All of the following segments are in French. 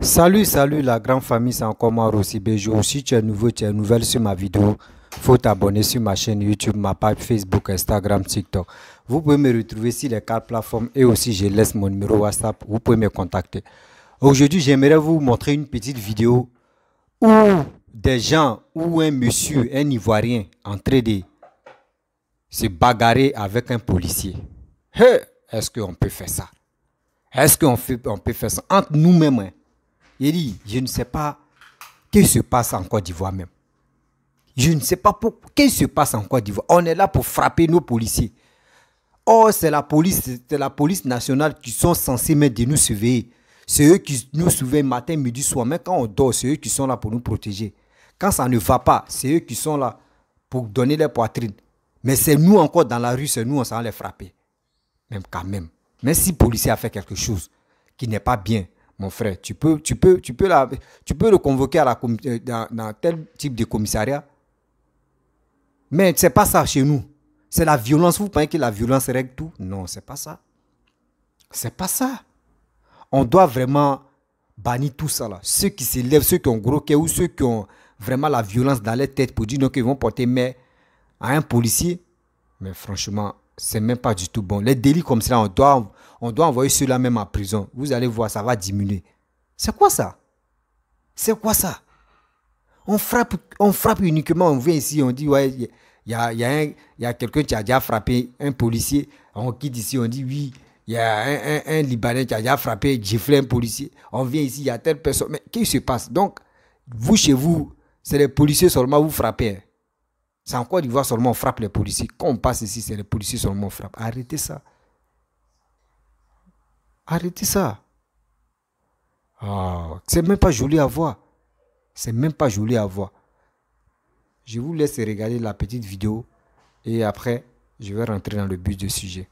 Salut la grande famille, c'est encore moi Rossi Bejo. Si tu es nouveau, tu es nouvelle sur ma vidéo, faut t'abonner sur ma chaîne YouTube, ma page Facebook, Instagram, TikTok. Vous pouvez me retrouver sur les 4 plateformes et aussi je laisse mon numéro WhatsApp, vous pouvez me contacter. Aujourd'hui, j'aimerais vous montrer une petite vidéo où des gens, ou un monsieur, un Ivoirien, en train de se bagarrer avec un policier. Hey, est-ce qu'on peut faire ça? Est-ce qu'on peut faire ça entre nous-mêmes? Hein? Il dit, je ne sais pas ce qui se passe en Côte d'Ivoire même. Je ne sais pas ce qui se passe en Côte d'Ivoire. On est là pour frapper nos policiers. Oh, c'est la police nationale qui sont censés mettre de nous surveiller. C'est eux qui nous surveillent matin, midi, soir. Même quand on dort, c'est eux qui sont là pour nous protéger. Quand ça ne va pas, c'est eux qui sont là pour donner les poitrines. Mais c'est nous encore dans la rue, c'est nous, on s'en les frapper. Même quand même. Même si le policier a fait quelque chose qui n'est pas bien, mon frère, tu peux le convoquer dans tel type de commissariat. Mais ce n'est pas ça chez nous. C'est la violence. Vous pensez que la violence règle tout? Non, ce n'est pas ça. C'est pas ça. On doit vraiment bannir tout ça là. Ceux qui se lèvent, ceux qui ont gros cœur ou ceux qui ont vraiment la violence dans leur tête pour dire qu'ils vont porter main à un policier. Mais franchement, c'est même pas du tout bon. Les délits comme ça, on doit envoyer ceux-là même en prison. Vous allez voir, ça va diminuer. C'est quoi ça? C'est quoi ça? On frappe uniquement, on vient ici, on dit, ouais, il y a quelqu'un qui a déjà frappé un policier. On quitte ici, on dit, oui, il y a un Libanais qui a déjà frappé, giflé un policier. On vient ici, il y a telle personne. Mais qu'est-ce qui se passe? Donc, vous, chez vous, c'est les policiers seulement vous frappez. C'est en Côte d'Ivoire seulement on frappe les policiers. Quand on passe ici, c'est les policiers seulement on frappe. Arrêtez ça. Arrêtez ça. Oh, c'est même pas joli à voir. C'est même pas joli à voir. Je vous laisse regarder la petite vidéo et après, je vais rentrer dans le but du sujet.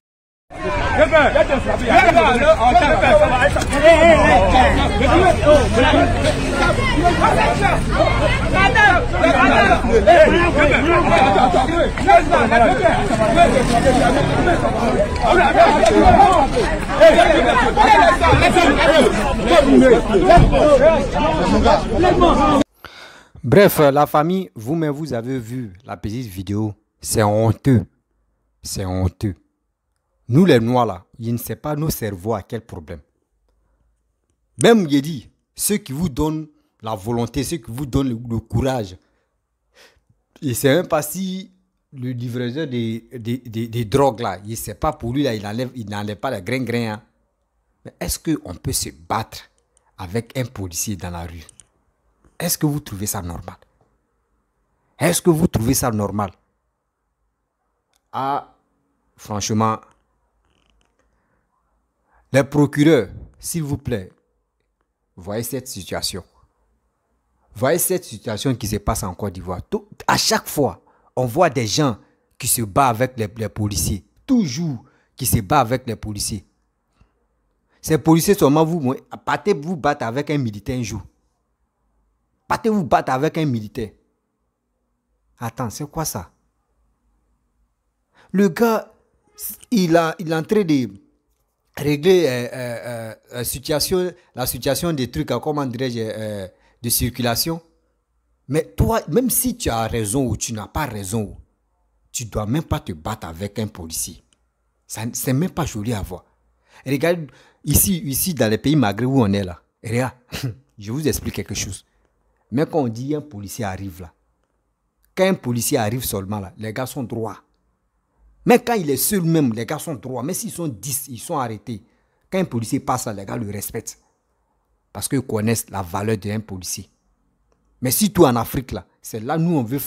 Bref, la famille, vous-même, vous avez vu la petite vidéo. C'est honteux. C'est honteux. Nous, les Noirs, là, je ne sais pas nos cerveaux à quel problème. Même, je dis, ceux qui vous donnent la volonté, ceux qui vous donnent le courage. Je ne sais même pas si le livreur des drogues, là, je ne sais pas pour lui, là, il n'enlève pas les grains. Hein. Mais est-ce qu'on peut se battre avec un policier dans la rue? Est-ce que vous trouvez ça normal? Est-ce que vous trouvez ça normal? Ah, franchement, les procureurs, s'il vous plaît, voyez cette situation. Voyez cette situation qui se passe en Côte d'Ivoire. À chaque fois, on voit des gens qui se battent avec les policiers. Toujours qui se battent avec les policiers. Ces policiers seulement partez vous battre avec un militaire un jour. Partez vous battre avec un militaire. Attends, c'est quoi ça? Le gars, il est en train de régler la situation des trucs, comment dirais-je, de circulation. Mais toi, même si tu as raison ou tu n'as pas raison, tu ne dois même pas te battre avec un policier. C'est même pas joli à voir. Regarde, ici dans les pays maghrébins où on est là, regarde, je vous explique quelque chose. Mais quand on dit un policier arrive là, quand un policier arrive seulement là, les gars sont droits. Mais quand il est seul même, les gars sont droits. Mais s'ils sont 10, ils sont arrêtés. Quand un policier passe là, les gars le respectent. Parce qu'ils connaissent la valeur d'un policier. Mais si tout en Afrique là, c'est là nous on veut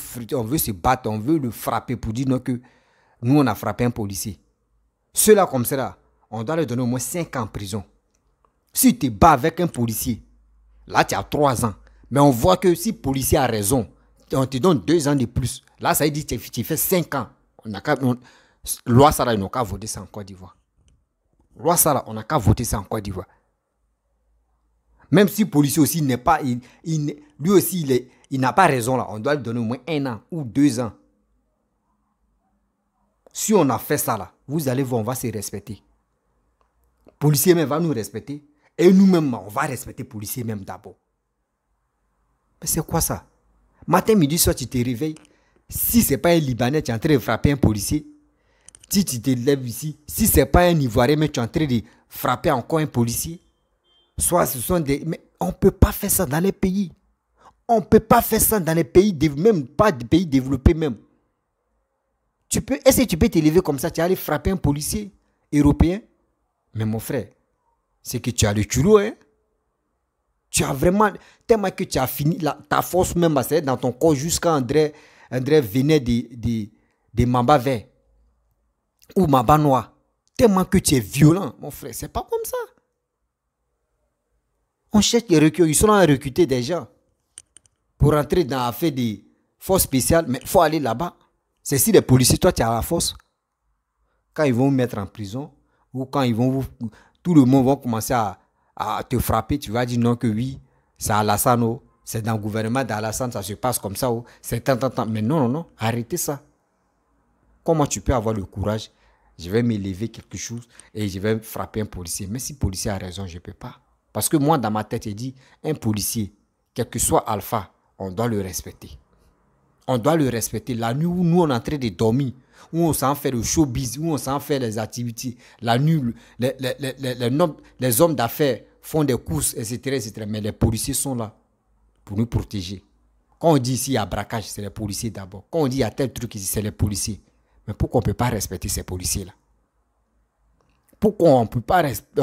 se battre, on veut le frapper pour dire non, que nous on a frappé un policier. Ceux-là comme ça là, on doit leur donner au moins 5 ans en prison. Si tu te bats avec un policier, là tu as 3 ans. Mais on voit que si le policier a raison, on te donne 2 ans de plus. Là ça veut dire que tu fais 5 ans. Loi Sara, on n'a qu'à voter ça en Côte d'Ivoire. Loi Sara, on n'a qu'à voter ça en Côte d'Ivoire. Même si le policier aussi n'est pas, lui aussi, il n'a pas raison là. On doit lui donner au moins 1 an ou 2 ans. Si on a fait ça là, vous allez voir, on va se respecter. Le policier même va nous respecter. Et nous-mêmes, on va respecter les policiers même d'abord. Mais c'est quoi ça? Matin, midi, soir, tu te réveilles. Si ce n'est pas un Libanais, tu es en train de frapper un policier. Si tu te lèves ici, si ce n'est pas un Ivoirien, mais tu es en train de frapper encore un policier. Soit ce sont des... Mais on ne peut pas faire ça dans les pays. On ne peut pas faire ça dans les pays, même pas des pays développés même. Est-ce que tu peux te lever comme ça, tu vas aller frapper un policier européen? Mais mon frère, c'est que tu as le culot, hein? Tu as vraiment, tellement que tu as fini, ta force même dans ton corps jusqu'à André venait de Mamba vert ou Mamba noir. Tellement que tu es violent, mon frère, c'est pas comme ça. On cherche des recrues, ils sont là à recruter des gens pour entrer dans l'affaire des forces spéciales, mais il faut aller là-bas. C'est si les policiers, toi tu as la force. Quand ils vont vous mettre en prison, ou quand ils vont tout le monde va commencer à te frapper, tu vas dire non que oui, c'est Alassane, c'est dans le gouvernement d'Alassane, ça se passe comme ça, c'est tant. Mais non, arrêtez ça. Comment tu peux avoir le courage, je vais m'élever quelque chose et je vais frapper un policier. Mais si le policier a raison, je ne peux pas. Parce que moi, dans ma tête, j'ai dit, un policier, quel que soit Alpha, on doit le respecter. On doit le respecter. La nuit où nous, on est en train de dormir, où on s'en fait le showbiz, où on s'en fait les activités. La nuit, les hommes d'affaires font des courses, etc. Mais les policiers sont là pour nous protéger. Quand on dit ici, il y a braquage, c'est les policiers d'abord. Quand on dit il y a tel truc ici, c'est les policiers. Mais pourquoi on ne peut pas respecter ces policiers-là? Pourquoi on ne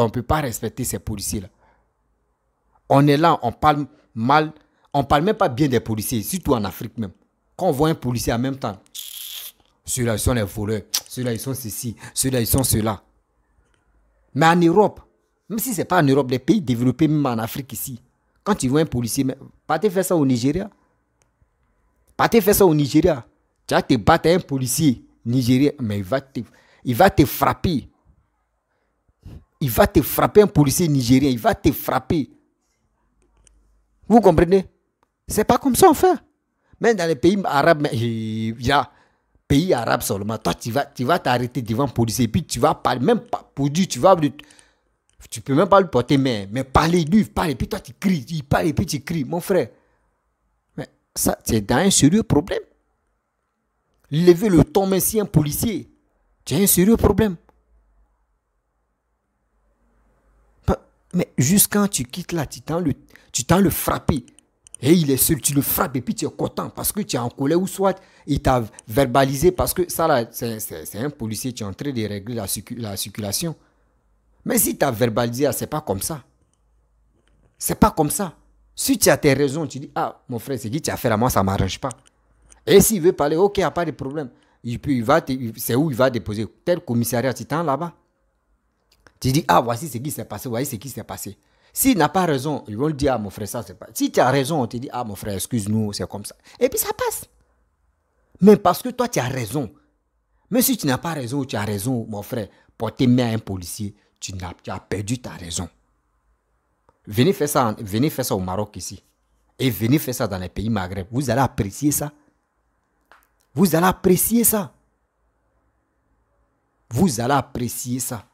peut pas respecter ces policiers-là? On est là, on parle mal, on ne parle même pas bien des policiers, surtout en Afrique même. Quand on voit un policier en même temps, ceux-là, ils sont les voleurs, ceux-là, ils sont ceci, ceux-là, ils sont ceux-là. Mais en Europe, même si ce n'est pas en Europe, les pays développés, même en Afrique ici, quand tu vois un policier, partez faire ça au Nigeria. Partez faire ça au Nigeria. Tu vas te battre un policier nigérien, mais il va te frapper. Il va te frapper, un policier nigérien, il va te frapper. Vous comprenez? C'est pas comme ça on fait. Même dans les pays arabes, il y a pays arabes seulement. Toi, tu vas t'arrêter devant un policier et puis tu vas parler, même pas pour dire, tu peux même pas lui porter main, mais parler, lui, parle, et puis toi, tu cries, il parle, et puis tu cries, mon frère. Mais ça, c'est dans un sérieux problème. Lever le ton, mais si un policier, tu as un sérieux problème. Mais jusqu'à quand tu quittes là, tu t'en le frapper. Et il est seul, tu le frappes et puis tu es content parce que tu es en colère ou soit il t'a verbalisé parce que ça là, c'est un policier, tu es en train de régler la circulation. Mais si tu as verbalisé, c'est pas comme ça. C'est pas comme ça. Si tu as tes raisons, tu dis, ah, mon frère, c'est qui tu as fait là, moi ça ne m'arrange pas. Et s'il veut parler, ok, il n'y a pas de problème. C'est où il va déposer tel commissariat, tu t'en là-bas. Tu dis, ah, voici ce qui s'est passé, voici ce qui s'est passé. S'il n'a pas raison, ils vont le dire, ah, mon frère, ça, c'est pas. Si tu as raison, on te dit, ah, mon frère, excuse-nous, c'est comme ça. Et puis ça passe. Mais parce que toi, tu as raison. Mais si tu n'as pas raison ou tu as raison, mon frère, porter main à un policier, tu as perdu ta raison. Venez faire ça au Maroc ici. Et venez faire ça dans les pays Maghreb. Vous allez apprécier ça. Vous allez apprécier ça. Vous allez apprécier ça.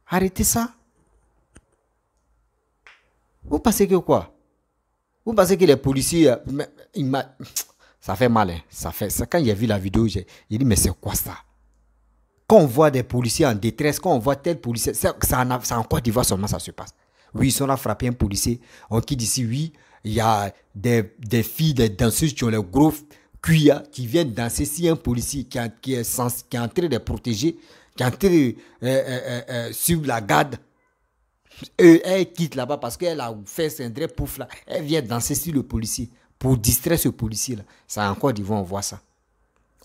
Arrêtez ça. Vous pensez que quoi? Vous pensez que les policiers... ça fait mal. Hein? Ça, quand j'ai vu la vidéo, j'ai dit, mais c'est quoi ça? Quand on voit des policiers en détresse, quand on voit tel policier... C'est en Côte d'Ivoire seulement ça se passe. Oui, ils sont là frapper un policier. On quitte ici, oui, il y a des filles, des danseuses qui ont les gros cuillères qui viennent danser. Si un policier qui est en train de protéger, qui est en train de suivre la garde, elle quitte là-bas parce qu'elle a fait cindrer pouf là. Elle vient danser sur le policier pour distraire ce policier là. Ça en Côte d'Ivoire, on voit ça.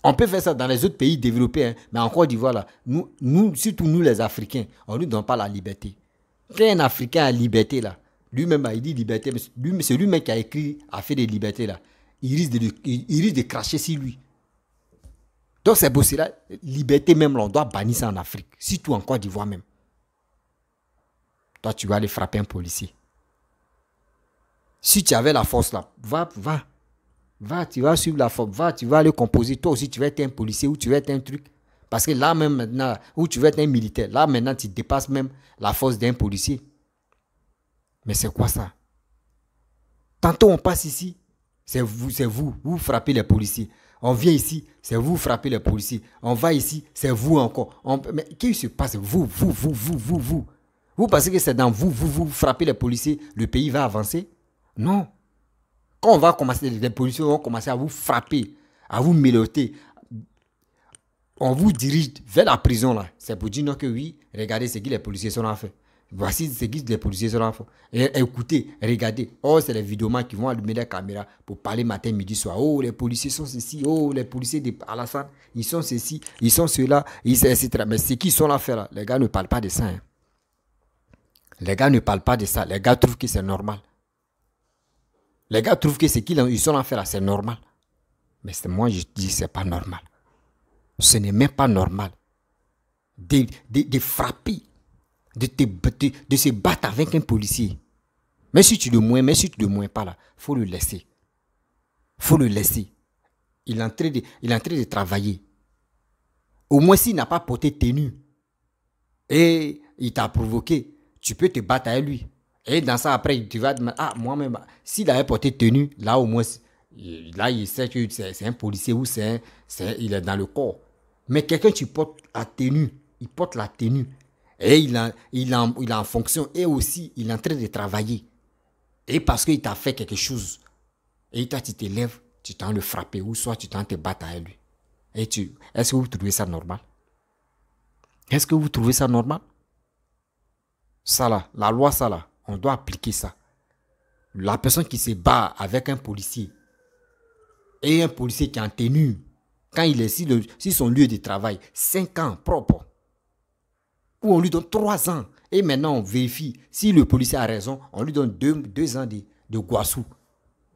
On peut faire ça dans les autres pays développés, hein, mais en Côte d'Ivoire là, nous, surtout nous les Africains, on ne nous donne pas la liberté. Quand un Africain a liberté là, lui-même il dit liberté, mais c'est lui-même qui a écrit affaire de liberté là. Il risque de cracher sur lui. Donc c'est pour cela, liberté même là, on doit bannir ça en Afrique, surtout en Côte d'Ivoire même. Toi, tu vas aller frapper un policier. Si tu avais la force là, va, tu vas suivre la force, tu vas aller composer. Toi aussi, tu vas être un policier ou tu vas être un truc. Parce que là même maintenant, où tu vas être un militaire, là maintenant, tu dépasses même la force d'un policier. Mais c'est quoi ça? Tantôt on passe ici, vous frappez les policiers. On vient ici, c'est vous frappez les policiers. On va ici, c'est vous encore. Mais qu'est-ce qui se passe? Vous. Vous pensez que c'est dans vous frappez les policiers, le pays va avancer? Non. Quand on va commencer, les policiers vont commencer à vous frapper, à vous méloter. On vous dirige vers la prison là. C'est pour dire non que oui, regardez ce que les policiers sont en fait. Voici ce que les policiers sont en fait. Et écoutez, regardez. Oh, c'est les vidéomans qui vont allumer la caméra pour parler matin, midi, soir. Oh, les policiers sont ceci. Oh, les policiers de Alassane, ils sont ceci, ils sont ceux-là, etc. Mais ce qu'ils sont là faire là, les gars ne parlent pas de ça. Hein. Les gars ne parlent pas de ça. Les gars trouvent que c'est normal. Les gars trouvent que ce qu'ils sont en faire là, c'est normal. Mais moi, je dis que ce n'est pas normal. Ce n'est même pas normal de frapper, de se battre avec un policier. Mais si tu le moins pas là, il faut le laisser. Il faut le laisser. Il est en train de travailler. Au moins s'il n'a pas porté tenue et il t'a provoqué, tu peux te battre avec lui. Et dans ça, après, tu vas te dire, ah, moi-même, s'il avait porté tenue, là au moins, là il sait que c'est un policier ou il est dans le corps. Mais quelqu'un, tu portes la tenue, il porte la tenue. Et il est en fonction. Et aussi, il est en train de travailler. Et parce qu'il t'a fait quelque chose. Et toi, tu te lèves, tu t'en le frapper. Ou soit tu t'en te battre avec lui. Est-ce que vous trouvez ça normal? Est-ce que vous trouvez ça normal? Ça là, la loi, ça là, on doit appliquer ça. La personne qui se bat avec un policier. Et un policier qui est en tenue. Quand il est sur son lieu de travail, 5 ans propre. Ou on lui donne 3 ans. Et maintenant, on vérifie. Si le policier a raison, on lui donne 2 ans de Guassou.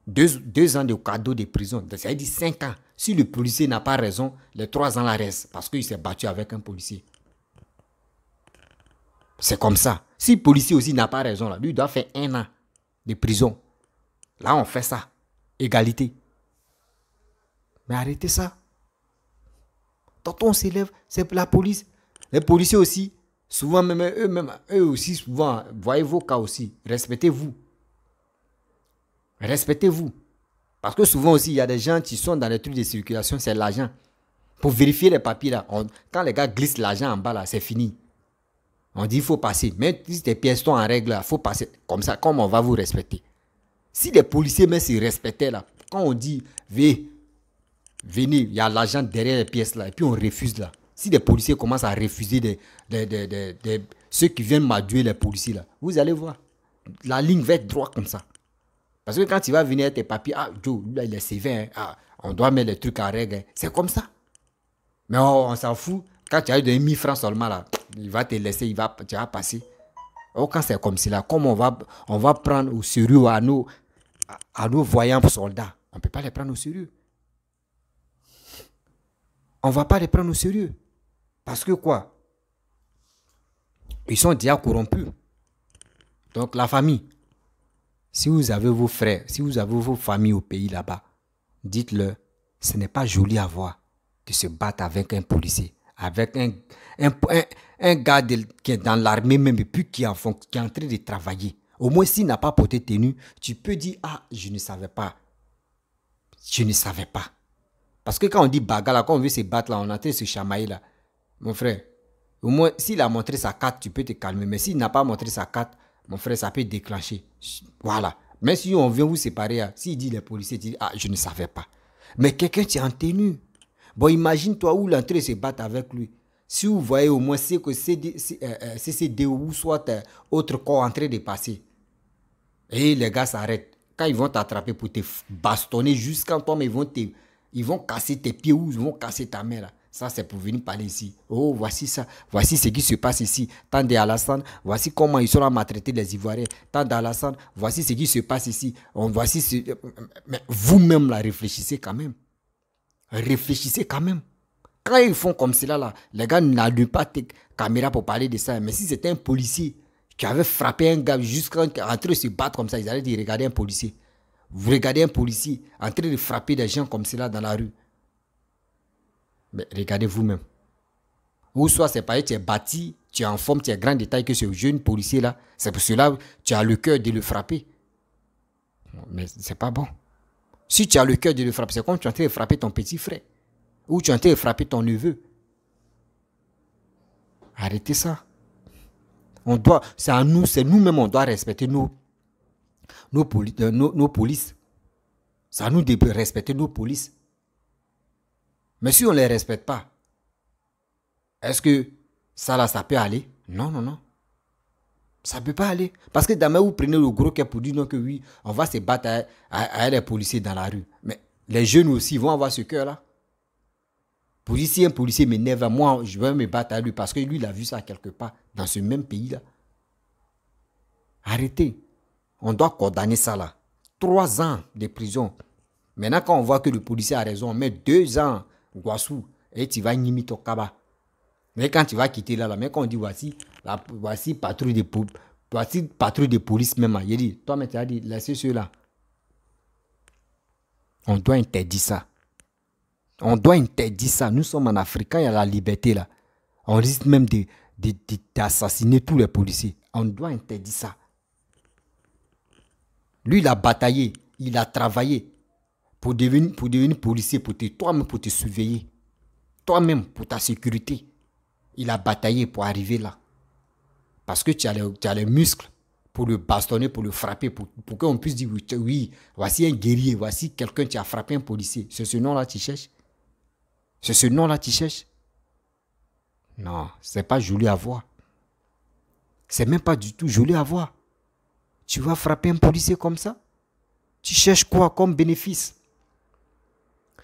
2 ans de cadeau de prison. Ça veut dire 5 ans. Si le policier n'a pas raison, les 3 ans la restent. Parce qu'il s'est battu avec un policier. C'est comme ça. Si le policier aussi n'a pas raison, là, lui doit faire 1 an de prison. Là, on fait ça. Égalité. Mais arrêtez ça. Tantôt on s'élève, c'est la police. Les policiers aussi, souvent même eux aussi, souvent, voyez vos cas aussi. Respectez-vous. Respectez-vous. Parce que souvent aussi, il y a des gens qui sont dans les trucs de circulation, c'est l'argent. Pour vérifier les papiers là, quand les gars glissent l'argent en bas là, c'est fini. On dit il faut passer. Mais si tes pièces sont en règle là, il faut passer. Comme ça, comme on va vous respecter. Si les policiers même se respectaient là, quand on dit venez, il y a l'argent derrière les pièces là, et puis on refuse là. Si les policiers commencent à refuser ceux qui viennent m'aduer les policiers là, vous allez voir, la ligne va être droite comme ça. Parce que quand tu vas venir avec tes papiers, ah Joe, là il est sévère, hein, on doit mettre les trucs en règle, hein. C'est comme ça. Mais on s'en fout, quand tu as eu de 1000 francs seulement là, il va te laisser, tu vas passer. Oh, quand c'est comme cela, comme on va prendre au sérieux à nos voyants soldats, on ne peut pas les prendre au sérieux. On ne va pas les prendre au sérieux. Parce que quoi? Ils sont déjà corrompus. Donc la famille, si vous avez vos frères, si vous avez vos familles au pays là-bas, dites-leur, ce n'est pas joli à voir de se battre avec un policier, avec un gars qui est dans l'armée même, et puis qui est en train de travailler. Au moins, s'il n'a pas porté tenue, tu peux dire, ah, je ne savais pas. Je ne savais pas. Parce que quand on dit bagarre, quand on veut se battre, là, on est en train de se chamailler là. Mon frère, au moins, s'il a montré sa carte, tu peux te calmer. Mais s'il n'a pas montré sa carte, mon frère, ça peut déclencher. Voilà. Mais si on vient vous séparer, s'il dit les policiers, tu dis, ah, je ne savais pas. Mais quelqu'un qui est en tenue. Bon, imagine-toi où l'entrée se battre avec lui. Si vous voyez au moins c'est que CCD ou soit autre corps en train de passer. Et les gars s'arrêtent. Quand ils vont t'attraper pour te bastonner jusqu'en toi, mais ils vont casser tes pieds ou ils vont casser ta main là. Ça, c'est pour venir parler ici. Oh, voici ça. Voici ce qui se passe ici. Tant d'Alassane, voici comment ils sont là maltraiter les Ivoiriens. Tant d'Alassane, voici ce qui se passe ici. Mais vous-même, là, réfléchissez quand même. Réfléchissez quand même. Quand ils font comme cela, là, les gars n'allument pas tes caméras pour parler de ça. Mais si c'était un policier qui avait frappé un gars jusqu'à train de se battre comme ça, ils allaient dire, regardez un policier. Vous regardez un policier en train de frapper des gens comme cela dans la rue. Mais regardez vous-même. Ou soit c'est parce que tu es bâti, tu es en forme, tu es grand de taille que ce jeune policier-là, c'est pour cela que tu as le cœur de le frapper. Mais c'est pas bon. Si tu as le cœur de le frapper, c'est comme tu es en train de frapper ton petit frère. Ou tu es en train de frapper ton neveu. Arrêtez ça. On doit, c'est à nous, c'est nous-mêmes, on doit respecter nos polices. C'est à nous de respecter nos polices. Mais si on ne les respecte pas, est-ce que ça peut aller? Non, non, non. Ça ne peut pas aller. Parce que demain, vous prenez le gros cœur pour dire non que oui, on va se battre avec les policiers dans la rue. Mais les jeunes aussi vont avoir ce cœur-là. Pour dire si un policier m'énerve, moi, je vais me battre avec lui parce que lui, il a vu ça quelque part dans ce même pays-là. Arrêtez. On doit condamner ça là. 3 ans de prison. Maintenant, quand on voit que le policier a raison, on met 2 ans, Guassou, et tu vas nimiter au Kaba. Mais quand tu vas quitter là, mais quand on dit voici patrouille de police même, il dit, toi, mais tu as dit, laissez ceux-là. On doit interdire ça. On doit interdire ça. Nous sommes en Afrique, il y a la liberté là. On risque même d'assassiner tous les policiers. On doit interdire ça. Lui, il a bataillé, il a travaillé pour devenir policier, toi-même pour te surveiller. Toi-même pour ta sécurité. Il a bataillé pour arriver là. Parce que tu as les muscles pour le bastonner, pour le frapper, pour qu'on puisse dire oui, voici un guerrier, voici quelqu'un qui a frappé un policier. C'est ce nom-là que tu cherches? C'est ce nom-là que tu cherches? Non, c'est pas joli à voir. C'est même pas du tout joli à voir. Tu vas frapper un policier comme ça? Tu cherches quoi comme bénéfice?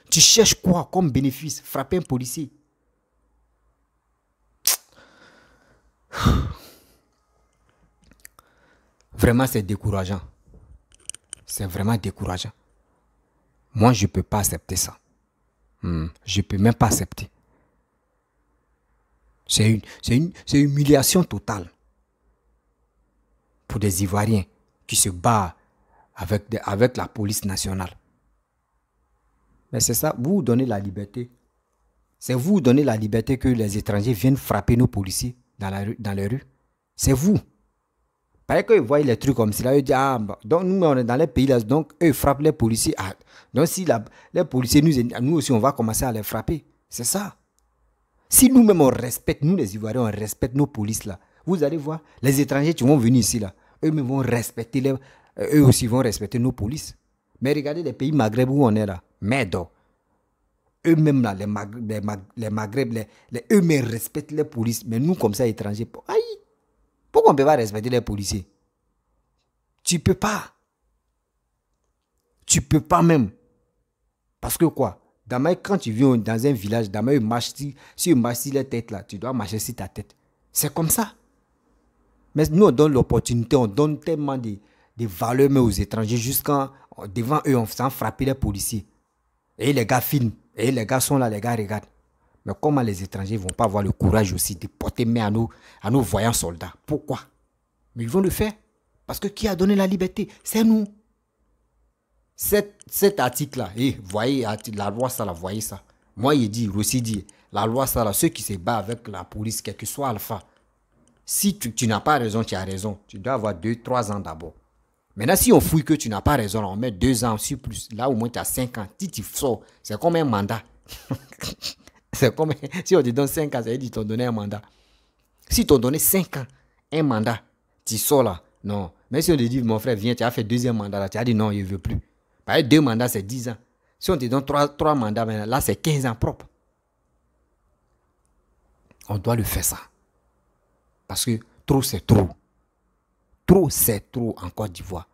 Tu cherches quoi comme bénéfice? Frapper un policier? Vraiment, c'est décourageant. C'est vraiment décourageant. Moi, je ne peux pas accepter ça. Je ne peux même pas accepter. C'est une humiliation totale pour des Ivoiriens qui se battent avec la police nationale. Mais c'est ça, vous donnez la liberté. C'est vous donnez la liberté que les étrangers viennent frapper nos policiers dans les rues. C'est vous. Parce qu'ils voient les trucs comme ça, ils disent, donc nous, on est dans les pays là, donc eux frappent les policiers. Donc si les policiers, nous aussi, on va commencer à les frapper. C'est ça. Si nous-mêmes, on respecte, nous les Ivoiriens, on respecte nos polices là, vous allez voir, les étrangers qui vont venir ici là, eux-mêmes vont respecter, eux aussi vont respecter nos polices. Mais regardez les pays Maghreb où on est là, merde. Eux-mêmes là, les Maghreb, eux-mêmes respectent les polices, mais nous comme ça, étrangers, aïe. Pourquoi on ne peut pas respecter les policiers? Tu ne peux pas. Tu ne peux pas même. Parce que quoi? Quand tu viens dans un village, si tu marches sur la tête là, tu dois marcher sur ta tête. C'est comme ça. Mais nous, on donne l'opportunité, on donne tellement de valeurs aux étrangers jusqu'à devant eux, on faisant frapper les policiers. Et les gars filment. Et les gars sont là, les gars regardent. Mais comment les étrangers ne vont pas avoir le courage aussi de porter main à nos voyants soldats? Pourquoi? Mais ils vont le faire. Parce que qui a donné la liberté? C'est nous. Cet article-là, voyez la loi ça, là, voyez ça. Moi, il dit, Rossi dit, la loi ça, là, ceux qui se battent avec la police, quel que soit Alpha, si tu n'as pas raison, tu as raison. Tu dois avoir 2-3 ans d'abord. Maintenant, si on fouille que tu n'as pas raison, on met 2 ans sur plus. Là, au moins, tu as 5 ans. Si tu sors, c'est comme un mandat. C'est comme si on te donne 5 ans, ça veut dire qu'ils t'ont donné un mandat. Si t'ont donné 5 ans, un mandat, tu sors là. Non. Mais si on te dit, mon frère, viens, tu as fait 2e mandat là, tu as dit non, il ne veut plus. Par exemple, 2 mandats, c'est 10 ans. Si on te donne 3 mandats, là, c'est 15 ans propre. On doit le faire ça. Parce que trop, c'est trop. Trop, c'est trop en Côte d'Ivoire.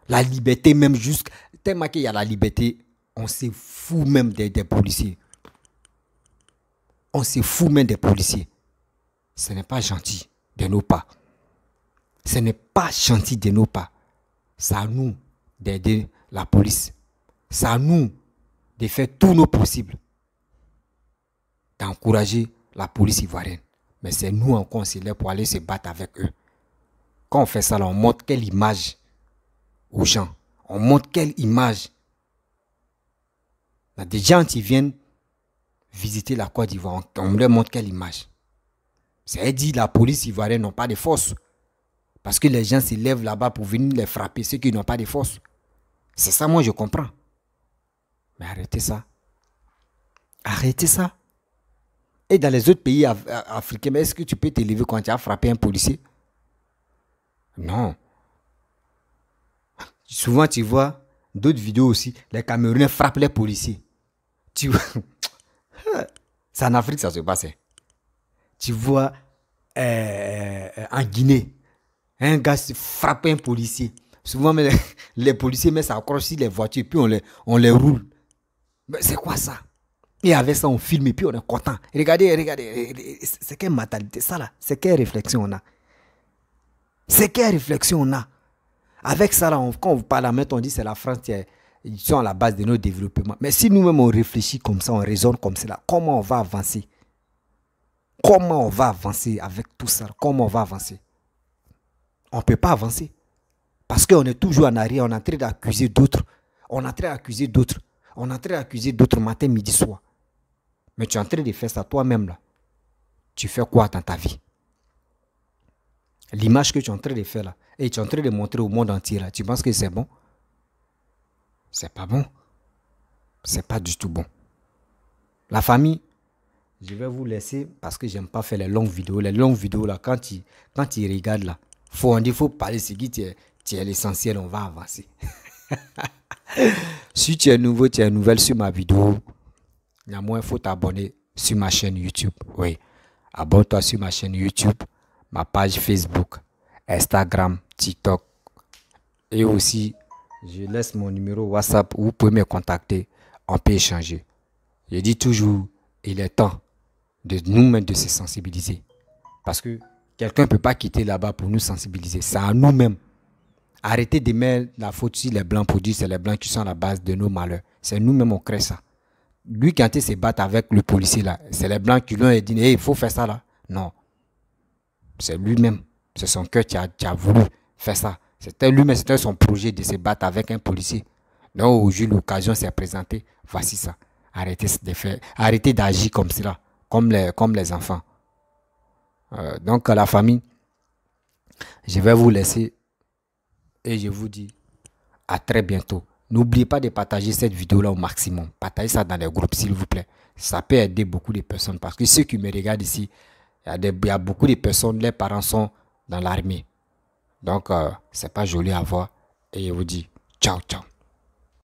La liberté, même jusqu'à. Tellement qu'il y a la liberté, on se fout même des policiers. On se fout même des policiers. Ce n'est pas gentil de nos pas. Ce n'est pas gentil de nos pas. C'est à nous d'aider la police. C'est à nous de faire tout nos possibles d'encourager la police ivoirienne. Mais c'est nous en conseiller pour aller se battre avec eux. Quand on fait ça, là, on montre quelle image aux gens. On montre quelle image. Là, des gens qui viennent visiter la Côte d'Ivoire, on leur montre quelle image? C'est dit la police ivoirienne n'ont pas de force. Parce que les gens se lèvent là-bas pour venir les frapper, ceux qui n'ont pas de force. C'est ça, moi, je comprends. Mais arrêtez ça. Arrêtez ça. Et dans les autres pays africains, est-ce que tu peux te lever quand tu as frappé un policier? Non. Souvent, tu vois d'autres vidéos aussi, les Camerounais frappent les policiers. Tu vois, c'est en Afrique ça se passe. Tu vois, en Guinée, un gars frappe un policier. Souvent, les policiers mettent ça accroche sur les voitures, puis on les roule. C'est quoi ça? Et avec ça, on filme et puis on est content. Regardez, regardez. C'est quelle mentalité ça là? C'est quelle réflexion on a? C'est quelle réflexion on a? Avec ça là, quand on parle à mettre, on dit c'est la France qui est à la base de nos développements. Mais si nous-mêmes on réfléchit comme ça, on raisonne comme cela, comment on va avancer? Comment on va avancer avec tout ça? Comment on va avancer? On ne peut pas avancer. Parce qu'on est toujours en arrière, on est en train d'accuser d'autres. On est en train d'accuser d'autres. On est en train d'accuser d'autres matin, midi, soir. Mais tu es en train de faire ça toi-même là. Tu fais quoi dans ta vie? L'image que tu es en train de faire là, et tu es en train de montrer au monde entier là, tu penses que c'est bon? C'est pas bon. C'est pas du tout bon. La famille, je vais vous laisser parce que j'aime pas faire les longues vidéos. Les longues vidéos là, quand tu regardes là, il faut parler ce qui est l'essentiel, on va avancer. Si tu es nouveau, tu es nouvelle sur ma vidéo, il faut t'abonner sur ma chaîne YouTube. Oui, abonne-toi sur ma chaîne YouTube, ma page Facebook, Instagram, TikTok. Et aussi, je laisse mon numéro WhatsApp où vous pouvez me contacter. On peut échanger. Je dis toujours, il est temps de nous-mêmes de se sensibiliser. Parce que quelqu'un ne peut pas quitter là-bas pour nous sensibiliser. C'est à nous-mêmes. Arrêtez de mettre la faute sur les blancs pour dire que c'est les blancs qui sont à la base de nos malheurs. C'est nous-mêmes on crée ça. Lui, quand il se bat avec le policier là, c'est les blancs qui lui ont dit hey, il faut faire ça là. Non. C'est lui-même. C'est son cœur qui a voulu faire ça. C'était lui-même, c'était son projet de se battre avec un policier. Donc, au jour où l'occasion s'est présentée, voici ça. Arrêtez d'agir comme cela, comme les enfants. Donc, la famille, je vais vous laisser et je vous dis à très bientôt. N'oubliez pas de partager cette vidéo-là au maximum. Partagez ça dans les groupes, s'il vous plaît. Ça peut aider beaucoup de personnes parce que ceux qui me regardent ici, il y a beaucoup de personnes, les parents sont dans l'armée. Donc, c'est pas joli à voir. Et je vous dis ciao, ciao.